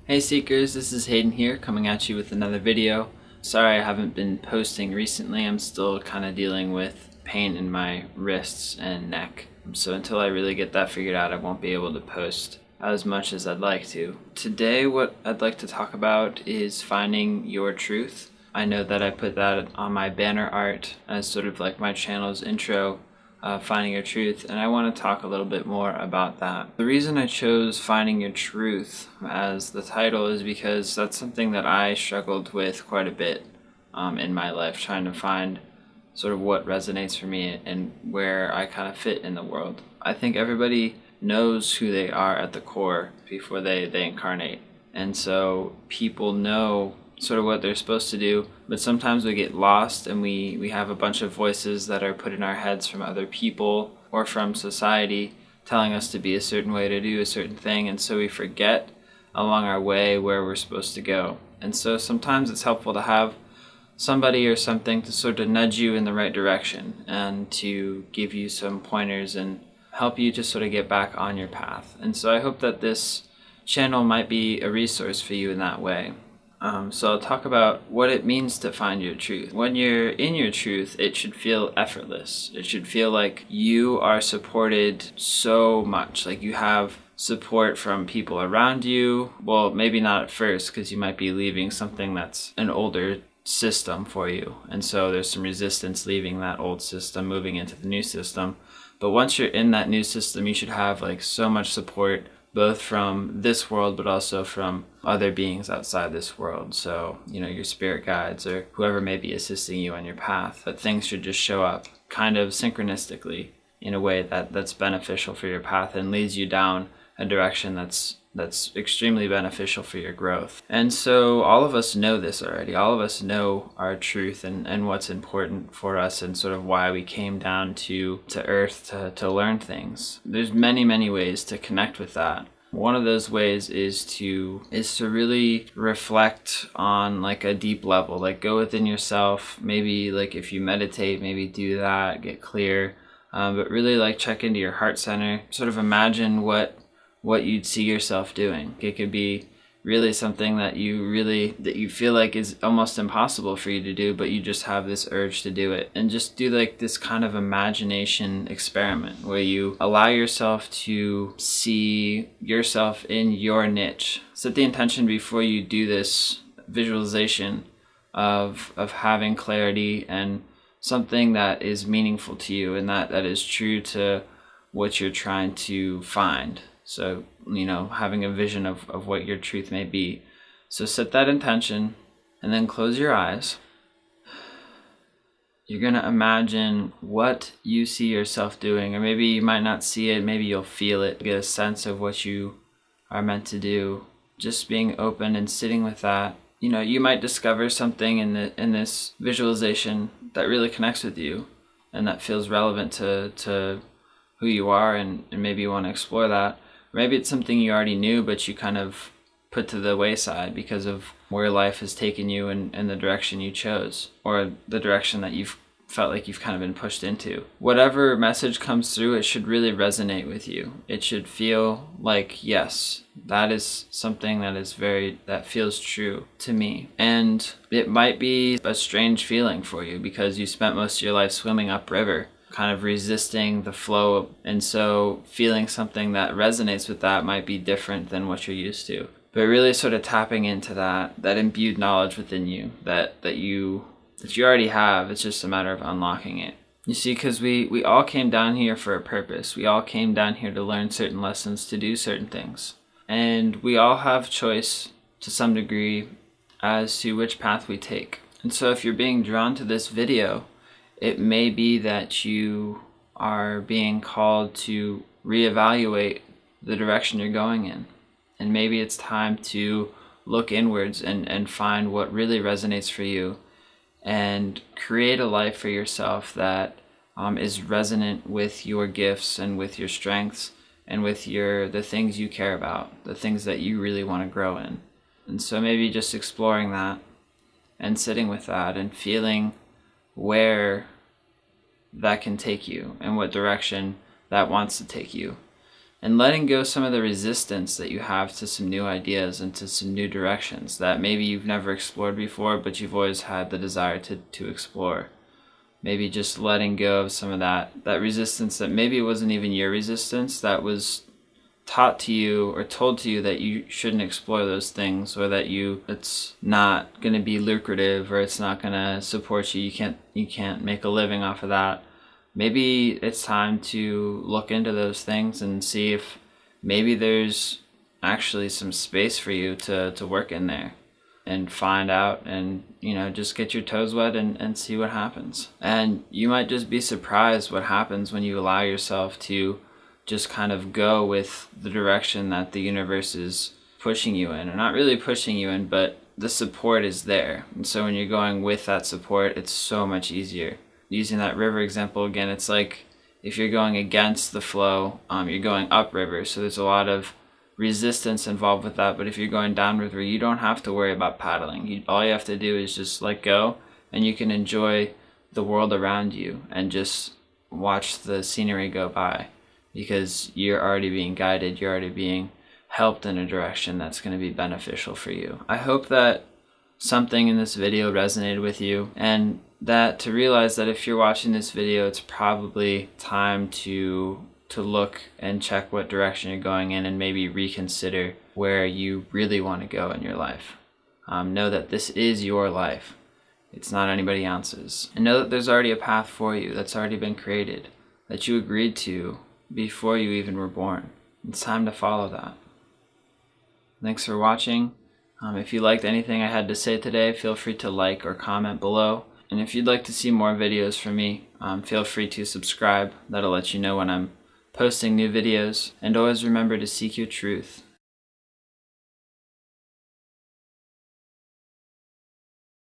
Hey Seekers, this is Hayden here coming at you with another video. Sorry I haven't been posting recently. I'm still kind of dealing with pain in my wrists and neck. So until I really get that figured out, I won't be able to post as much as I'd like to. Today what I'd like to talk about is finding your truth. I know that I put that on my banner art as sort of like my channel's intro, Finding Your Truth, and I want to talk a little bit more about that. The reason I chose Finding Your Truth as the title is because that's something that I struggled with quite a bit in my life, trying to find sort of what resonates for me and where I kind of fit in the world. I think everybody knows who they are at the core before they incarnate, and so people know sort of what they're supposed to do, but sometimes we get lost and we have a bunch of voices that are put in our heads from other people or from society telling us to be a certain way, to do a certain thing, and so we forget along our way where we're supposed to go. And so sometimes it's helpful to have somebody or something to sort of nudge you in the right direction and to give you some pointers and help you to sort of get back on your path. And so I hope that this channel might be a resource for you in that way. So I'll talk about what it means to find your truth. When you're in your truth, it should feel effortless. It should feel like you are supported so much, like you have support from people around you. Well, maybe not at first, because you might be leaving something that's an older system for you, and so there's some resistance leaving that old system, moving into the new system. But once you're in that new system, you should have like so much support, both from this world but also from other beings outside this world. So, your spirit guides or whoever may be assisting you on your path. But things should just show up kind of synchronistically in a way that's beneficial for your path and leads you down a direction that's extremely beneficial for your growth. And so all of us know this already. All of us know our truth and what's important for us and sort of why we came down to earth to learn things. There's many ways to connect with that. One of those ways is to really reflect on like a deep level, like go within yourself. Maybe like if you meditate, maybe do that, get clear. But really like check into your heart center, sort of imagine what you'd see yourself doing. It could be really something that you feel like is almost impossible for you to do, but you just have this urge to do it. And just do like this kind of imagination experiment where you allow yourself to see yourself in your niche. Set the intention before you do this visualization of having clarity and something that is meaningful to you and that is true to what you're trying to find. So, having a vision of what your truth may be. So set that intention and then close your eyes. You're going to imagine what you see yourself doing, or maybe you might not see it, maybe you'll feel it, get a sense of what you are meant to do. Just being open and sitting with that. You might discover something in this visualization that really connects with you and that feels relevant to who you are, and maybe you want to explore that. Maybe it's something you already knew, but you kind of put to the wayside because of where life has taken you and the direction you chose, or the direction that you've felt like you've kind of been pushed into. Whatever message comes through, it should really resonate with you. It should feel like, yes, that is something that feels true to me. And it might be a strange feeling for you because you spent most of your life swimming upriver, kind of resisting the flow, and so feeling something that resonates with that might be different than what you're used to. But really sort of tapping into that imbued knowledge within you that you already have. It's just a matter of unlocking it. You see, because we all came down here for a purpose. We all came down here to learn certain lessons, to do certain things. And we all have choice to some degree as to which path we take. And so if you're being drawn to this video, it may be that you are being called to reevaluate the direction you're going in. And maybe it's time to look inwards and find what really resonates for you and create a life for yourself that is resonant with your gifts and with your strengths and with the things you care about, the things that you really want to grow in. And so maybe just exploring that and sitting with that and feeling where that can take you and what direction that wants to take you. and letting go some of the resistance that you have to some new ideas and to some new directions that maybe you've never explored before, but you've always had the desire to explore. Maybe just letting go of some of that resistance that maybe it wasn't even your resistance, that was taught to you or told to you that you shouldn't explore those things, or that it's not going to be lucrative, or it's not going to support you. You can't make a living off of that. Maybe it's time to look into those things and see if maybe there's actually some space for you to work in there and find out, and just get your toes wet and see what happens. And you might just be surprised what happens when you allow yourself to just kind of go with the direction that the universe is pushing you in, or not really pushing you in, but the support is there. And so when you're going with that support, it's so much easier. Using that river example again, it's like if you're going against the flow, you're going upriver, so there's a lot of resistance involved with that. But if you're going downriver, you don't have to worry about paddling. All you have to do is just let go, and you can enjoy the world around you and just watch the scenery go by, because you're already being guided, you're already being helped in a direction that's going to be beneficial for you. I hope that something in this video resonated with you, and that to realize that if you're watching this video, it's probably time to look and check what direction you're going in, and maybe reconsider where you really want to go in your life. Know that this is your life. It's not anybody else's. And know that there's already a path for you that's already been created, that you agreed to before you even were born. It's time to follow that. Thanks for watching. If you liked anything I had to say today, feel free to like or comment below. And if you'd like to see more videos from me, feel free to subscribe. That'll let you know when I'm posting new videos. And always remember to seek your truth.